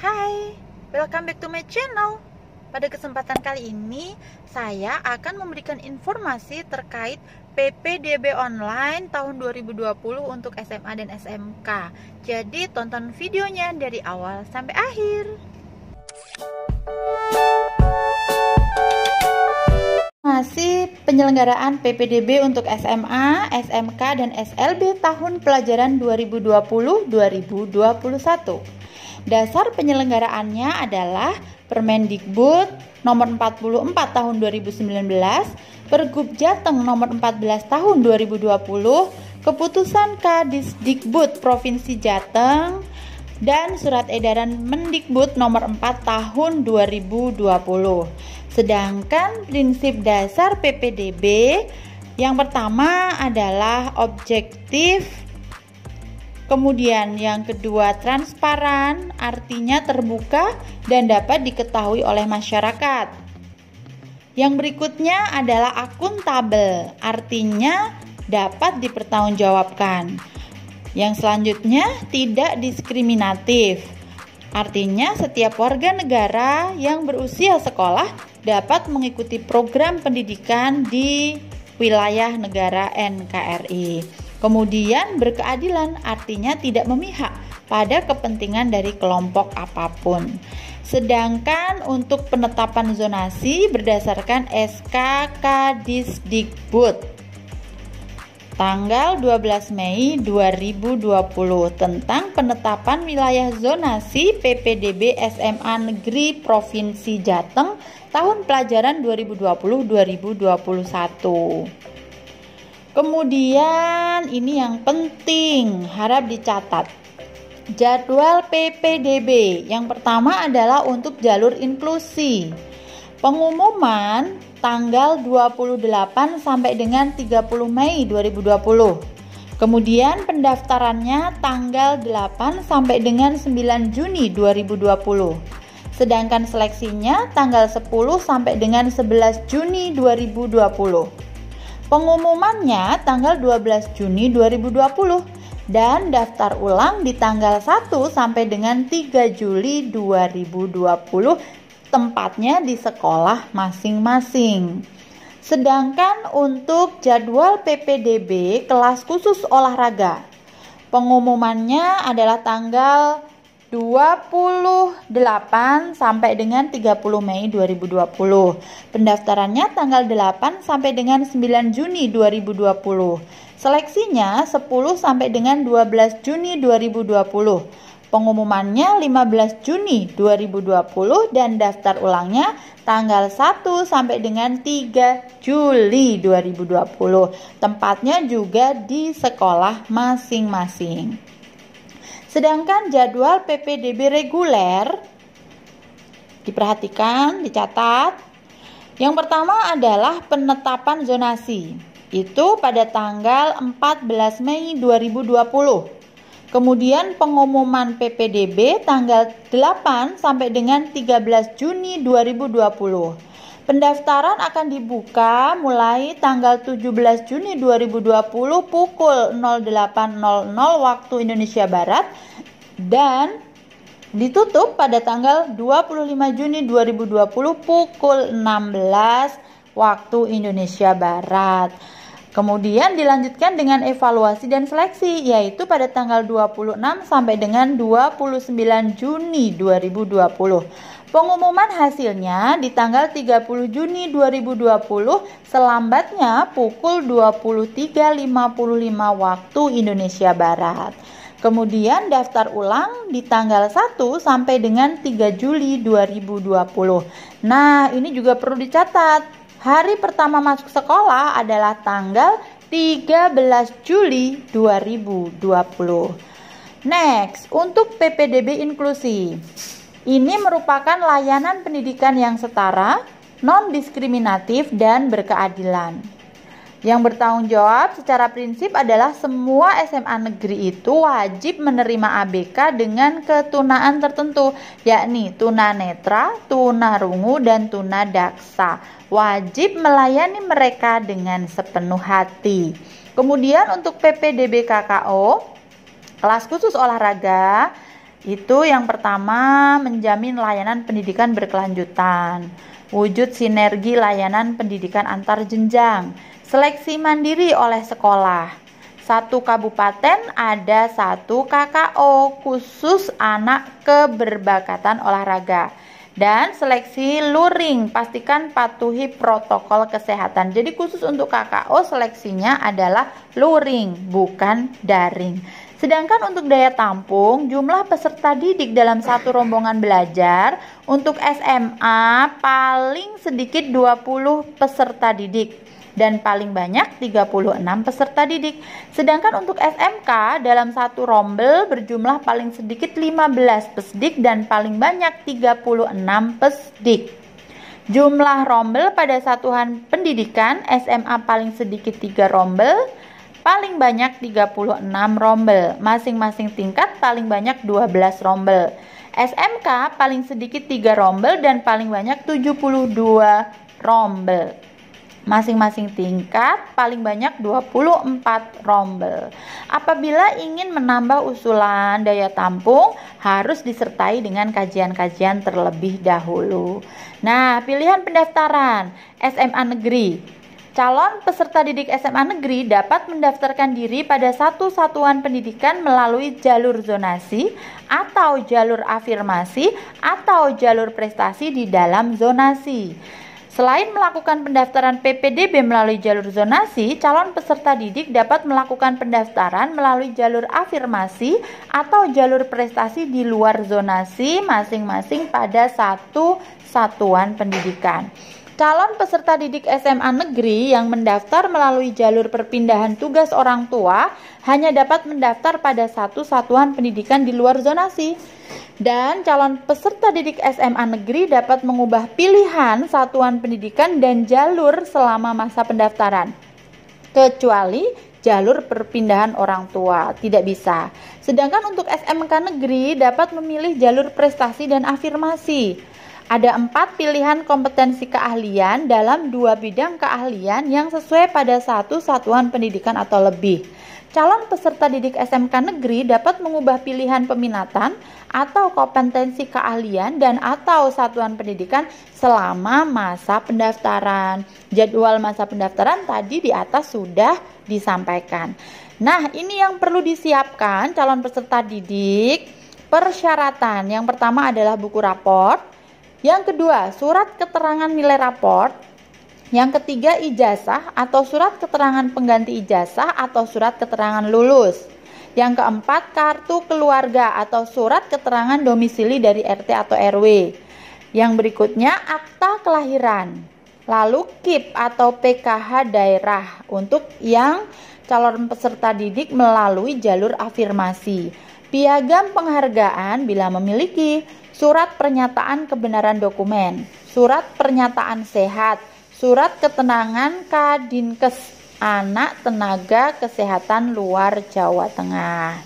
Hai, welcome back to my channel. Pada kesempatan kali ini, saya akan memberikan informasi terkait PPDB online tahun 2020 untuk SMA dan SMK. Jadi tonton videonya dari awal sampai akhir. Masih penyelenggaraan PPDB untuk SMA, SMK, dan SLB tahun pelajaran 2020-2021. Dasar penyelenggaraannya adalah Permendikbud nomor 44 tahun 2019, Pergub Jateng nomor 14 tahun 2020, Keputusan Kadisdikbud Provinsi Jateng, dan Surat Edaran Mendikbud nomor 4 tahun 2020. Sedangkan prinsip dasar PPDB yang pertama adalah objektif, kemudian yang kedua transparan, artinya terbuka dan dapat diketahui oleh masyarakat. Yang berikutnya adalah akuntabel, artinya dapat dipertanggungjawabkan. Yang selanjutnya tidak diskriminatif, artinya setiap warga negara yang berusia sekolah dapat mengikuti program pendidikan di wilayah negara NKRI. Kemudian berkeadilan, artinya tidak memihak pada kepentingan dari kelompok apapun. Sedangkan untuk penetapan zonasi berdasarkan SK Kadisdikbud tanggal 12 Mei 2020 tentang penetapan wilayah zonasi PPDB SMA Negeri Provinsi Jateng tahun pelajaran 2020-2021. Kemudian ini yang penting, harap dicatat. Jadwal PPDB yang pertama adalah untuk jalur inklusi. Pengumuman tanggal 28 sampai dengan 30 Mei 2020. Kemudian pendaftarannya tanggal 8 sampai dengan 9 Juni 2020. Sedangkan seleksinya tanggal 10 sampai dengan 11 Juni 2020. Pengumumannya tanggal 12 Juni 2020 dan daftar ulang di tanggal 1 sampai dengan 3 Juli 2020. Tempatnya di sekolah masing-masing. Sedangkan untuk jadwal PPDB kelas khusus olahraga, pengumumannya adalah tanggal 28 sampai dengan 30 Mei 2020. Pendaftarannya tanggal 8 sampai dengan 9 Juni 2020. Seleksinya 10 sampai dengan 12 Juni 2020. Pengumumannya 15 Juni 2020 dan daftar ulangnya tanggal 1 sampai dengan 3 Juli 2020. Tempatnya juga di sekolah masing-masing. Sedangkan jadwal PPDB reguler diperhatikan, dicatat. Yang pertama adalah penetapan zonasi. Itu pada tanggal 14 Mei 2020. Kemudian pengumuman PPDB tanggal 8 sampai dengan 13 Juni 2020. Pendaftaran akan dibuka mulai tanggal 17 Juni 2020 pukul 08.00 waktu Indonesia Barat dan ditutup pada tanggal 25 Juni 2020 pukul 16 waktu Indonesia Barat. Kemudian dilanjutkan dengan evaluasi dan seleksi, yaitu pada tanggal 26 sampai dengan 29 Juni 2020. Pengumuman hasilnya di tanggal 30 Juni 2020 selambatnya pukul 23.55 waktu Indonesia Barat. Kemudian daftar ulang di tanggal 1 sampai dengan 3 Juli 2020. Nah, ini juga perlu dicatat. Hari pertama masuk sekolah adalah tanggal 13 Juli 2020. Next, untuk PPDB inklusi. Ini merupakan layanan pendidikan yang setara, non-diskriminatif, dan berkeadilan. Yang bertanggung jawab secara prinsip adalah semua SMA negeri itu wajib menerima ABK dengan ketunaan tertentu, yakni tunanetra, tunarungu, dan tunadaksa. Wajib melayani mereka dengan sepenuh hati. Kemudian untuk PPDB KKO, kelas khusus olahraga, Itu yang pertama, menjamin layanan pendidikan berkelanjutan, wujud sinergi layanan pendidikan antar jenjang, seleksi mandiri oleh sekolah. Satu kabupaten ada satu KKO khusus anak keberbakatan olahraga. Dan seleksi luring, pastikan patuhi protokol kesehatan. Jadi khusus untuk KKO seleksinya adalah luring, bukan daring. Sedangkan untuk daya tampung, jumlah peserta didik dalam satu rombongan belajar untuk SMA paling sedikit 20 peserta didik dan paling banyak 36 peserta didik. Sedangkan untuk SMK dalam satu rombel berjumlah paling sedikit 15 pesdik dan paling banyak 36 pesdik. Jumlah rombel pada satuan pendidikan SMA paling sedikit 3 rombel, paling banyak 36 rombel. Masing-masing tingkat paling banyak 12 rombel. SMK paling sedikit 3 rombel dan paling banyak 72 rombel. Masing-masing tingkat paling banyak 24 rombel. Apabila ingin menambah usulan daya tampung, harus disertai dengan kajian-kajian terlebih dahulu. Nah, pilihan pendaftaran SMA negeri. Calon peserta didik SMA negeri dapat mendaftarkan diri pada satu satuan pendidikan melalui jalur zonasi atau jalur afirmasi atau jalur prestasi di dalam zonasi. Selain melakukan pendaftaran PPDB melalui jalur zonasi, calon peserta didik dapat melakukan pendaftaran melalui jalur afirmasi atau jalur prestasi di luar zonasi masing-masing pada satu satuan pendidikan. Calon peserta didik SMA negeri yang mendaftar melalui jalur perpindahan tugas orang tua hanya dapat mendaftar pada satu satuan pendidikan di luar zonasi. Dan calon peserta didik SMA negeri dapat mengubah pilihan satuan pendidikan dan jalur selama masa pendaftaran, kecuali jalur perpindahan orang tua, tidak bisa. Sedangkan untuk SMK negeri dapat memilih jalur prestasi dan afirmasi. Ada 4 pilihan kompetensi keahlian dalam 2 bidang keahlian yang sesuai pada satu satuan pendidikan atau lebih. Calon peserta didik SMK negeri dapat mengubah pilihan peminatan atau kompetensi keahlian dan atau satuan pendidikan selama masa pendaftaran. Jadwal masa pendaftaran tadi di atas sudah disampaikan. Nah, ini yang perlu disiapkan calon peserta didik. Persyaratan yang pertama adalah buku raport. Yang kedua, surat keterangan nilai raport. Yang ketiga, ijazah atau surat keterangan pengganti ijazah atau surat keterangan lulus. Yang keempat, kartu keluarga atau surat keterangan domisili dari RT atau RW. Yang berikutnya, akta kelahiran. Lalu KIP atau PKH daerah untuk yang calon peserta didik melalui jalur afirmasi. Piagam penghargaan bila memiliki, surat pernyataan kebenaran dokumen, surat pernyataan sehat, surat keterangan Kadinkes Anak Tenaga Kesehatan luar Jawa Tengah.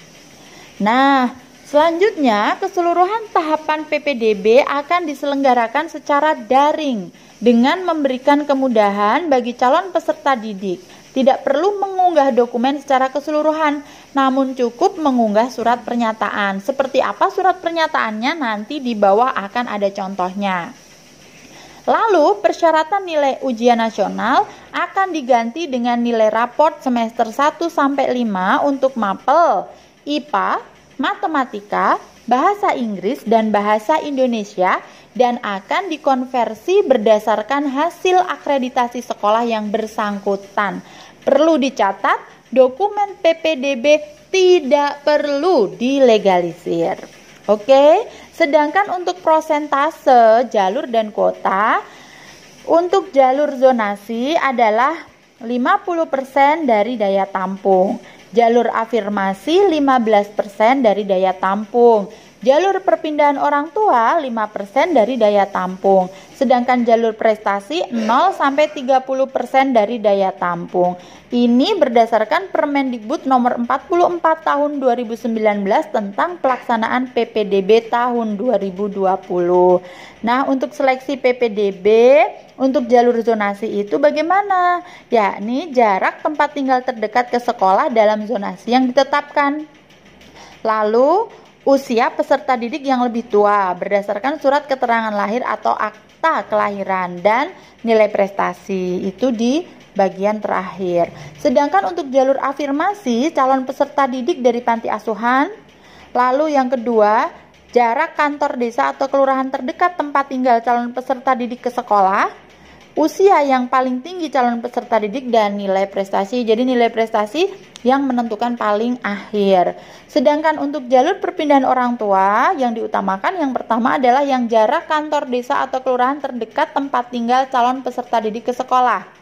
Nah, selanjutnya keseluruhan tahapan PPDB akan diselenggarakan secara daring dengan memberikan kemudahan bagi calon peserta didik. Tidak perlu mengunggah dokumen secara keseluruhan, namun cukup mengunggah surat pernyataan. Seperti apa surat pernyataannya nanti di bawah akan ada contohnya. Lalu persyaratan nilai ujian nasional akan diganti dengan nilai raport semester 1 sampai 5 untuk mapel, IPA, matematika, bahasa Inggris dan bahasa Indonesia dan akan dikonversi berdasarkan hasil akreditasi sekolah yang bersangkutan. Perlu dicatat, dokumen PPDB tidak perlu dilegalisir. Oke, sedangkan untuk prosentase jalur dan kuota, untuk jalur zonasi adalah 50% dari daya tampung, jalur afirmasi 15% dari daya tampung, jalur perpindahan orang tua 5% dari daya tampung, sedangkan jalur prestasi 0 sampai 30% dari daya tampung. Ini berdasarkan Permendikbud nomor 44 tahun 2019 tentang pelaksanaan PPDB tahun 2020. Nah, untuk seleksi PPDB untuk jalur zonasi itu bagaimana? Yakni jarak tempat tinggal terdekat ke sekolah dalam zonasi yang ditetapkan. Lalu usia peserta didik yang lebih tua berdasarkan surat keterangan lahir atau akta kelahiran, dan nilai prestasi itu di bagian terakhir. Sedangkan untuk jalur afirmasi, calon peserta didik dari panti asuhan. Lalu yang kedua, jarak kantor desa atau kelurahan terdekat tempat tinggal calon peserta didik ke sekolah, usia yang paling tinggi calon peserta didik, dan nilai prestasi. Jadi nilai prestasi yang menentukan paling akhir. Sedangkan untuk jalur perpindahan orang tua yang diutamakan, yang pertama adalah yang jarak kantor desa atau kelurahan terdekat tempat tinggal calon peserta didik ke sekolah.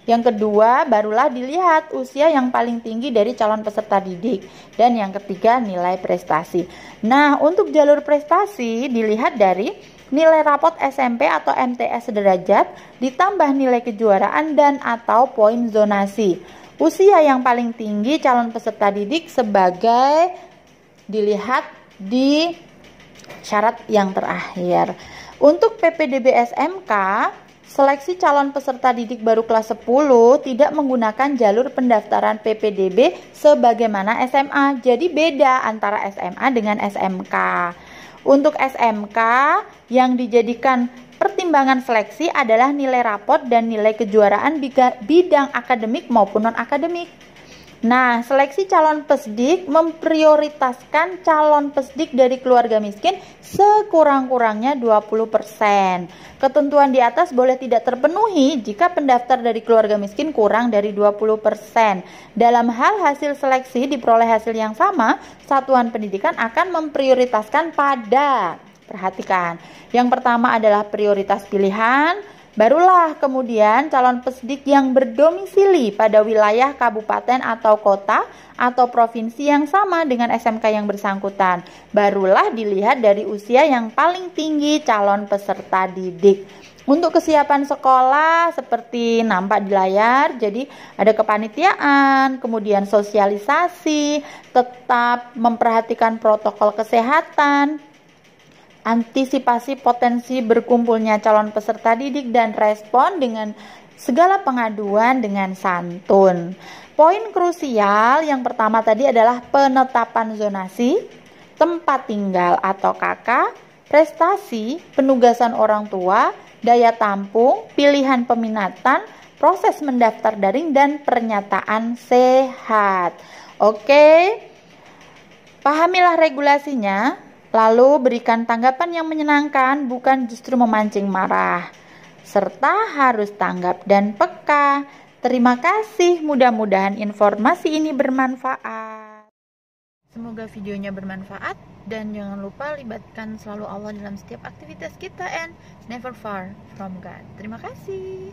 Yang kedua, barulah dilihat usia yang paling tinggi dari calon peserta didik. Dan yang ketiga, nilai prestasi. Nah, untuk jalur prestasi dilihat dari nilai rapot SMP atau MTS sederajat ditambah nilai kejuaraan dan atau poin zonasi. Usia yang paling tinggi calon peserta didik sebagai dilihat di syarat yang terakhir. Untuk PPDB SMK, seleksi calon peserta didik baru kelas 10 tidak menggunakan jalur pendaftaran PPDB sebagaimana SMA. Jadi beda antara SMA dengan SMK. Untuk SMK yang dijadikan pertimbangan seleksi adalah nilai rapot dan nilai kejuaraan bidang akademik maupun non-akademik. Nah, seleksi calon pesdik memprioritaskan calon pesdik dari keluarga miskin sekurang-kurangnya 20%. Ketentuan di atas boleh tidak terpenuhi jika pendaftar dari keluarga miskin kurang dari 20%. Dalam hal hasil seleksi diperoleh hasil yang sama, satuan pendidikan akan memprioritaskan pada, perhatikan, yang pertama adalah prioritas pilihan. Barulah kemudian calon pesdik yang berdomisili pada wilayah kabupaten atau kota atau provinsi yang sama dengan SMK yang bersangkutan. Barulah dilihat dari usia yang paling tinggi calon peserta didik. Untuk kesiapan sekolah seperti nampak di layar, jadi ada kepanitiaan, kemudian sosialisasi, tetap memperhatikan protokol kesehatan, antisipasi potensi berkumpulnya calon peserta didik, dan respon dengan segala pengaduan dengan santun. Poin krusial yang pertama tadi adalah penetapan zonasi, tempat tinggal atau KK, prestasi, penugasan orang tua, daya tampung, pilihan peminatan, proses mendaftar daring, dan pernyataan sehat. Oke, pahamilah regulasinya. Lalu berikan tanggapan yang menyenangkan, bukan justru memancing marah. Serta harus tanggap dan peka. Terima kasih, mudah-mudahan informasi ini bermanfaat. Semoga videonya bermanfaat, dan jangan lupa libatkan selalu Allah dalam setiap aktivitas kita, and never far from God. Terima kasih.